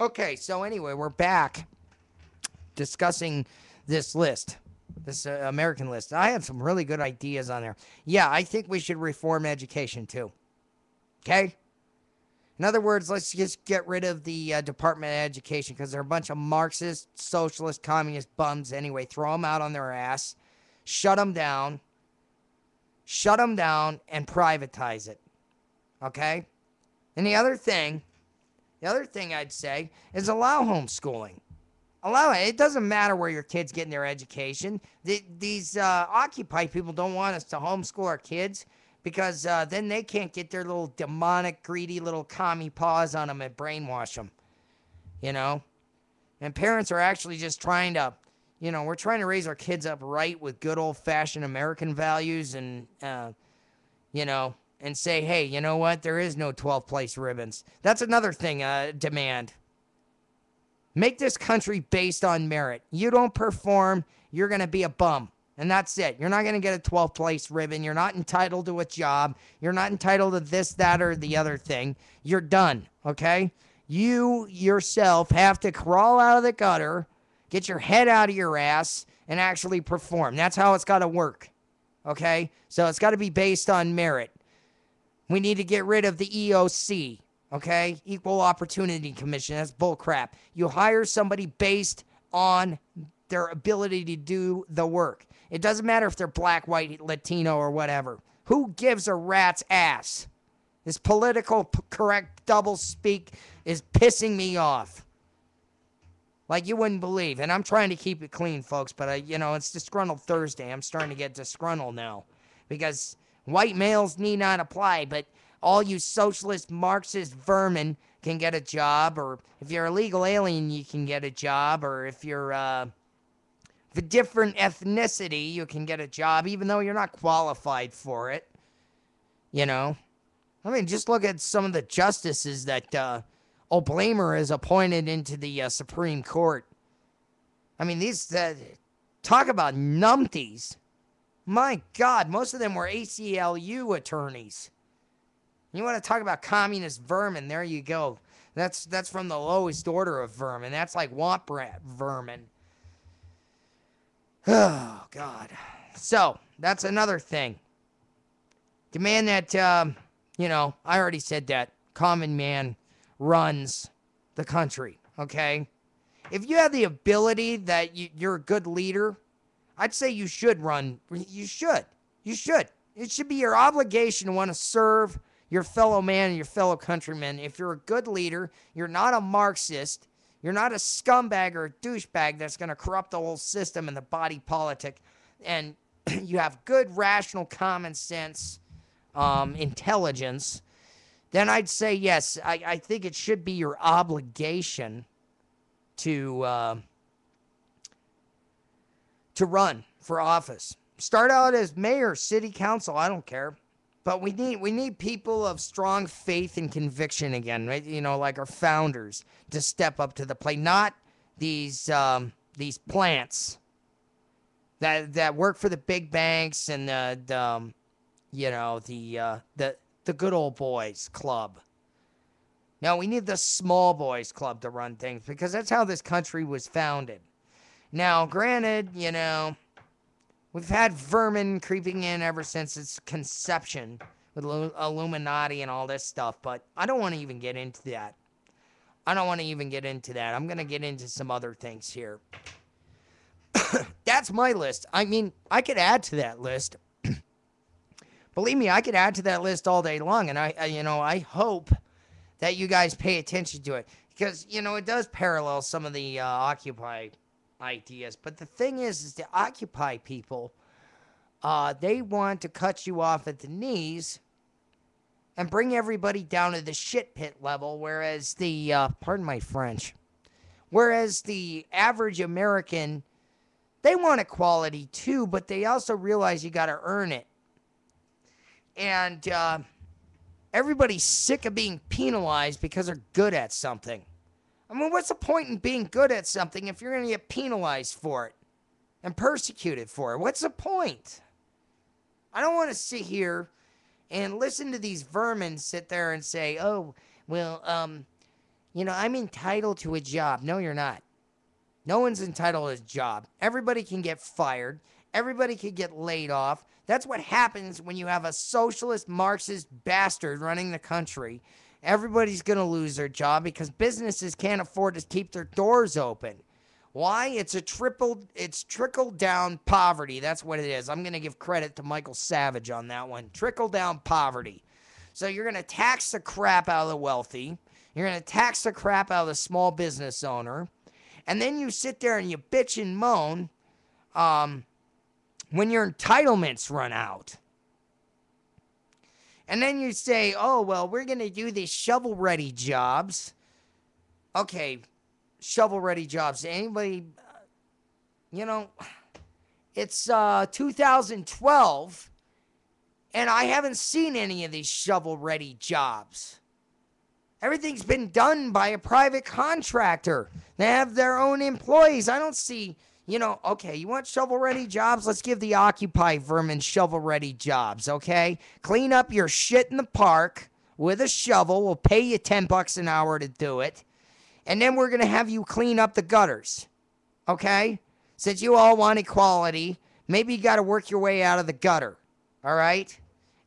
Okay, so anyway, we're back discussing this list, this American list. I have some really good ideas on there. Yeah, I think we should reform education too. Okay? In other words, let's just get rid of the Department of Education because they're a bunch of Marxist, socialist, communist bums anyway. Throw them out on their ass, shut them down, and privatize it. Okay? And the other thing I'd say is allow homeschooling. Allow it. It doesn't matter where your kid's getting their education. These Occupy people don't want us to homeschool our kids because then they can't get their little demonic, greedy little commie paws on them and brainwash them. You know? And parents are actually just trying to, we're trying to raise our kids up right with good old fashioned American values and, and say, hey, you know what? There is no 12th place ribbons. That's another thing, demand. Make this country based on merit. You don't perform, you're going to be a bum. And that's it. You're not going to get a 12th place ribbon. You're not entitled to a job. You're not entitled to this, that, or the other thing. You're done, okay? You yourself have to crawl out of the gutter, get your head out of your ass, and actually perform. That's how it's got to work, okay? So it's got to be based on merit. We need to get rid of the EOC. Okay? Equal Opportunity Commission. That's bullcrap. You hire somebody based on their ability to do the work. It doesn't matter if they're black, white, Latino, or whatever. Who gives a rat's ass? This political correct double speak is pissing me off. Like you wouldn't believe. And I'm trying to keep it clean, folks, but it's Disgruntled Thursday. I'm starting to get disgruntled now. Because white males need not apply, but all you socialist Marxist vermin can get a job, or if you're a legal alien, you can get a job, or if you're of a different ethnicity, you can get a job, even though you're not qualified for it. I mean, just look at some of the justices that O'Blamer has appointed into the Supreme Court. I mean, these talk about numpties. My God, most of them were ACLU attorneys. You want to talk about communist vermin? There you go. That's from the lowest order of vermin. That's like womp rat vermin. Oh, God. So, that's another thing. Demand that, I already said that. Common man runs the country, okay? If you have the ability that you're a good leader, I'd say you should run. You should. You should. It should be your obligation to want to serve your fellow man and your fellow countrymen. If you're a good leader, you're not a Marxist, you're not a scumbag or a douchebag that's going to corrupt the whole system and the body politic, and you have good, rational, common sense, intelligence, then I'd say yes, I think it should be your obligation to run for office. Start out as mayor, city council, I don't care. But we need people of strong faith and conviction again, right? Like our founders, to step up to the plate. Not these plants that work for the big banks and the good old boys club. No, we need the small boys club to run things because that's how this country was founded. Now, granted, we've had vermin creeping in ever since its conception with Illuminati and all this stuff, but I don't want to even get into that. I'm going to get into some other things here. That's my list. I mean, I could add to that list. Believe me, I could add to that list all day long, and I hope that you guys pay attention to it because, it does parallel some of the Occupy ideas. But the thing is the Occupy people, they want to cut you off at the knees and bring everybody down to the shit pit level, whereas the, pardon my French, whereas the average American, they want equality too, but they also realize you got to earn it. And everybody's sick of being penalized because they're good at something. I mean, what's the point in being good at something if you're going to get penalized for it and persecuted for it? What's the point? I don't want to sit here and listen to these vermin sit there and say, oh, well, I'm entitled to a job. No, you're not. No one's entitled to a job. Everybody can get fired. Everybody can get laid off. That's what happens when you have a socialist Marxist bastard running the country. Everybody's going to lose their job because businesses can't afford to keep their doors open. Why? It's trickle down poverty. That's what it is. I'm going to give credit to Michael Savage on that one. Trickle down poverty. So you're going to tax the crap out of the wealthy. You're going to tax the crap out of the small business owner. And then you sit there and you bitch and moan when your entitlements run out. And then you say, oh, well, we're going to do these shovel-ready jobs. Okay, shovel-ready jobs. Anybody, it's 2012, and I haven't seen any of these shovel-ready jobs. Everything's been done by a private contractor. They have their own employees. I don't see, okay, you want shovel-ready jobs? Let's give the Occupy vermin shovel-ready jobs, okay? Clean up your shit in the park with a shovel. We'll pay you $10 an hour to do it. And then we're going to have you clean up the gutters, okay? Since you all want equality, maybe you got to work your way out of the gutter, all right?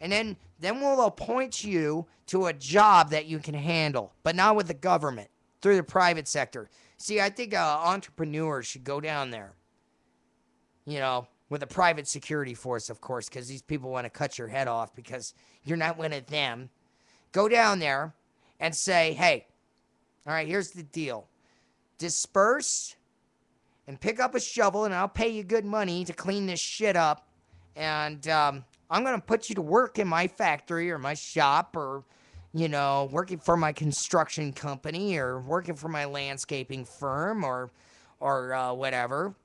And then we'll appoint you to a job that you can handle, but not with the government, through the private sector. See, I think entrepreneurs should go down there, with a private security force, of course, because these people want to cut your head off because you're not one of them. Go down there and say, hey, all right, here's the deal. Disperse and pick up a shovel, and I'll pay you good money to clean this shit up. And I'm going to put you to work in my factory or my shop or, working for my construction company or working for my landscaping firm or whatever.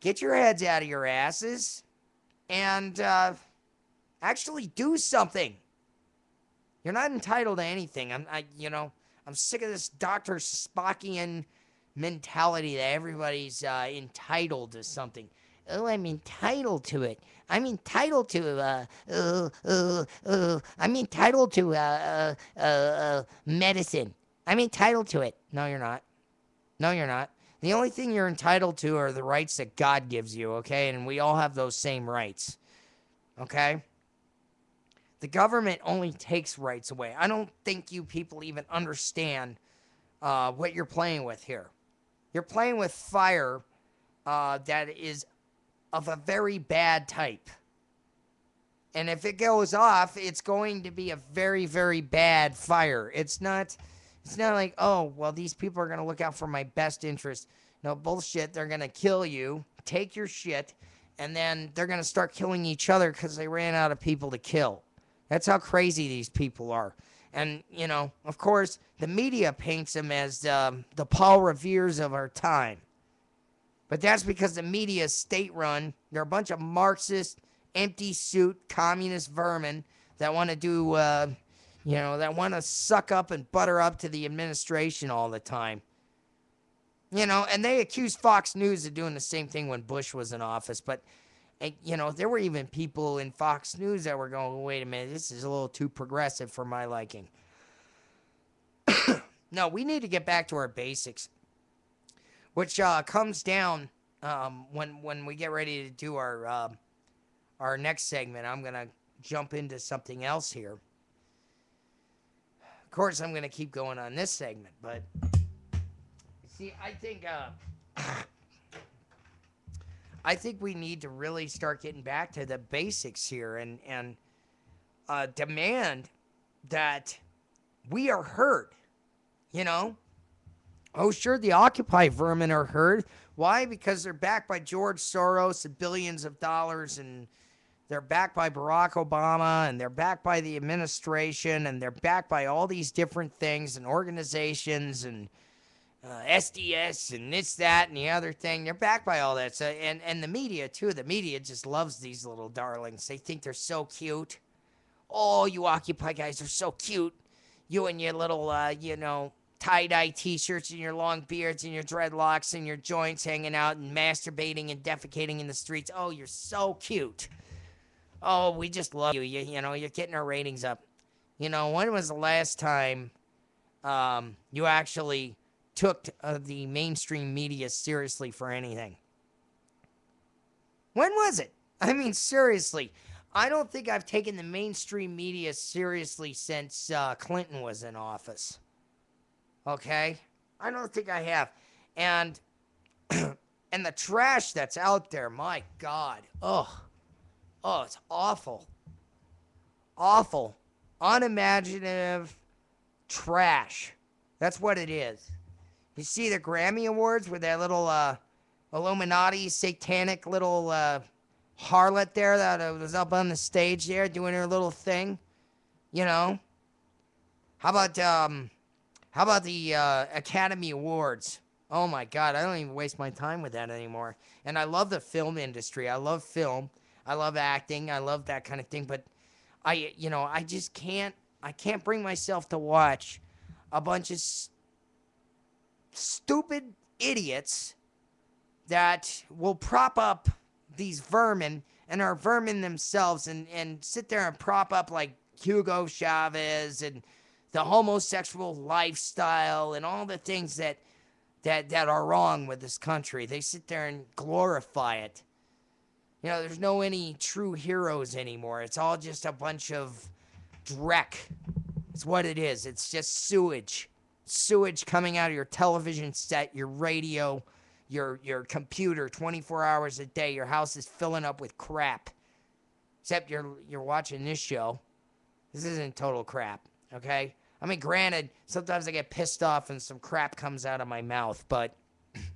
Get your heads out of your asses and actually do something. You're not entitled to anything. I'm sick of this Dr. Spockian mentality that everybody's entitled to something. Oh, I'm entitled to it. I'm entitled to medicine. I'm entitled to it. No, you're not. No, you're not. The only thing you're entitled to are the rights that God gives you, okay? And we all have those same rights, okay? The government only takes rights away. I don't think you people even understand what you're playing with here. You're playing with fire that is of a very bad type. And if it goes off, it's going to be a very, very bad fire. It's not like, oh, well, these people are going to look out for my best interest. No, bullshit. They're going to kill you, take your shit, and then they're going to start killing each other because they ran out of people to kill. That's how crazy these people are. And, of course, the media paints them as the Paul Reveres of our time. But that's because the media is state-run. They're a bunch of Marxist, empty-suit, communist vermin that want to do, that want to suck up and butter up to the administration all the time. And they accuse Fox News of doing the same thing when Bush was in office. But, there were even people in Fox News that were going, wait a minute, this is a little too progressive for my liking. No, we need to get back to our basics. Which comes down when we get ready to do our next segment. I'm going to jump into something else here. Of course, I'm going to keep going on this segment, but see, I think we need to really start getting back to the basics here and demand that we are heard, Oh, sure, the Occupy vermin are heard. Why? Because they're backed by George Soros and billions of dollars, and they're backed by Barack Obama, and they're backed by the administration, and they're backed by all these different things and organizations and SDS and this, that, and the other thing. They're backed by all that. So, and the media, too. The media just loves these little darlings. They think they're so cute. Oh, you Occupy guys are so cute. You and your little, tie-dye t-shirts and your long beards and your dreadlocks and your joints hanging out and masturbating and defecating in the streets. Oh, you're so cute. Oh, we just love you. You're getting our ratings up. When was the last time you actually took the mainstream media seriously for anything. When was it? I mean, seriously. I don't think I've taken the mainstream media seriously since Clinton was in office. Okay? I don't think I have. And and the trash that's out there, my God. Oh, it's awful. Awful. Unimaginative trash. That's what it is. You see the Grammy Awards with that little Illuminati satanic little harlot there that was up on the stage there doing her little thing? You know? How about the Academy Awards? Oh my God, I don't even waste my time with that anymore. And I love the film industry. I love film. I love acting. I love that kind of thing. But I just can't. I can't bring myself to watch a bunch of stupid idiots that will prop up these vermin and are vermin themselves and sit there and prop up like Hugo Chavez and the homosexual lifestyle and all the things that are wrong with this country. They sit there and glorify it. There's no any true heroes anymore. It's all just a bunch of dreck. It's what it is. It's just sewage. Sewage coming out of your television set, your radio, your computer 24 hours a day. Your house is filling up with crap. Except you're watching this show. This isn't total crap, okay? I mean, granted, sometimes I get pissed off and some crap comes out of my mouth, but it's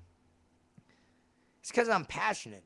because I'm passionate,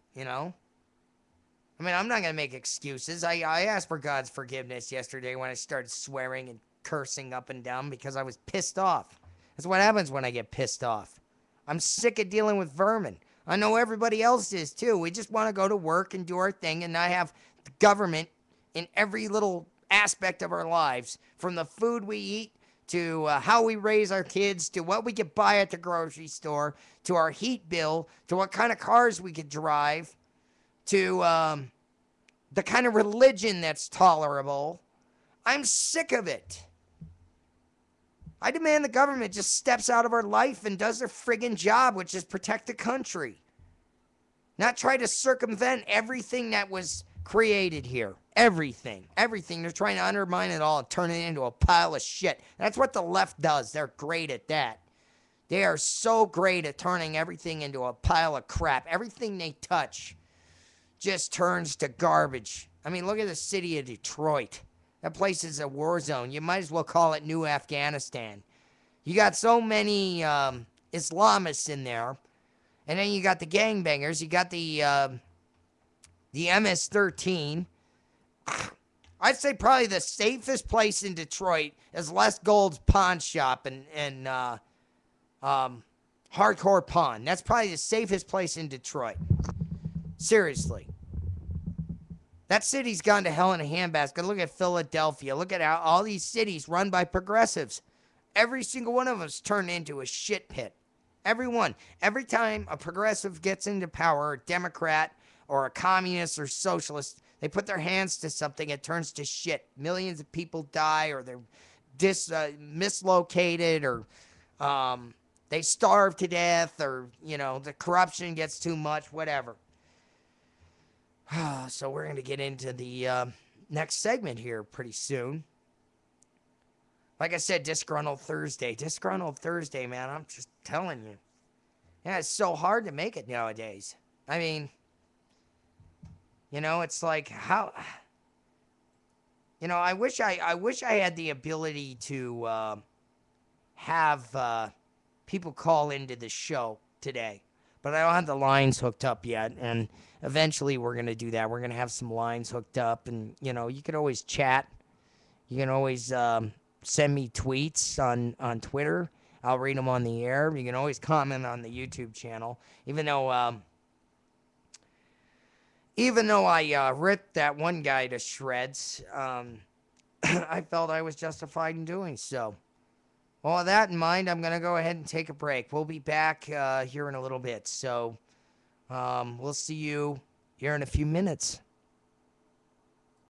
I mean, I'm not going to make excuses. I asked for God's forgiveness yesterday when I started swearing and cursing up and down because I was pissed off. That's what happens when I get pissed off. I'm sick of dealing with vermin. I know everybody else is too. We just want to go to work and do our thing and not have the government in every little aspect of our lives, from the food we eat to how we raise our kids, to what we could buy at the grocery store, to our heat bill, to what kind of cars we could drive, to the kind of religion that's tolerable. I'm sick of it. I demand the government just steps out of our life and does their friggin' job, which is protect the country. Not try to circumvent everything that was created here. Everything. They're trying to undermine it all and turn it into a pile of shit. That's what the left does. They're great at that. They are so great at turning everything into a pile of crap. Everything they touch just turns to garbage. I mean, look at the city of Detroit. That place is a war zone. You might as well call it New Afghanistan. You got so many Islamists in there. And then you got the gangbangers. You got the MS-13. I'd say probably the safest place in Detroit is Les Gold's pawn shop and Hardcore Pawn. That's probably the safest place in Detroit. Seriously. That city's gone to hell in a handbasket. Look at Philadelphia. Look at how all these cities run by progressives. Every single one of us turned into a shit pit. Every one. Every time a progressive gets into power, a Democrat or a communist or socialist, they put their hands to something, it turns to shit. Millions of people die, or they're mislocated, or they starve to death, or, the corruption gets too much, whatever. So we're going to get into the next segment here pretty soon. Like I said, Disgruntled Thursday. Disgruntled Thursday, man. I'm just telling you. Yeah, it's so hard to make it nowadays. I mean, it's like how... I wish I had the ability to have people call into the show today. But I don't have the lines hooked up yet, and eventually we're going to do that. We're going to have some lines hooked up, and, you can always chat. You can always send me tweets on Twitter. I'll read them on the air. You can always comment on the YouTube channel, even though I ripped that one guy to shreds. I felt I was justified in doing so. Well, with that in mind, I'm going to go ahead and take a break. We'll be back here in a little bit. So we'll see you here in a few minutes.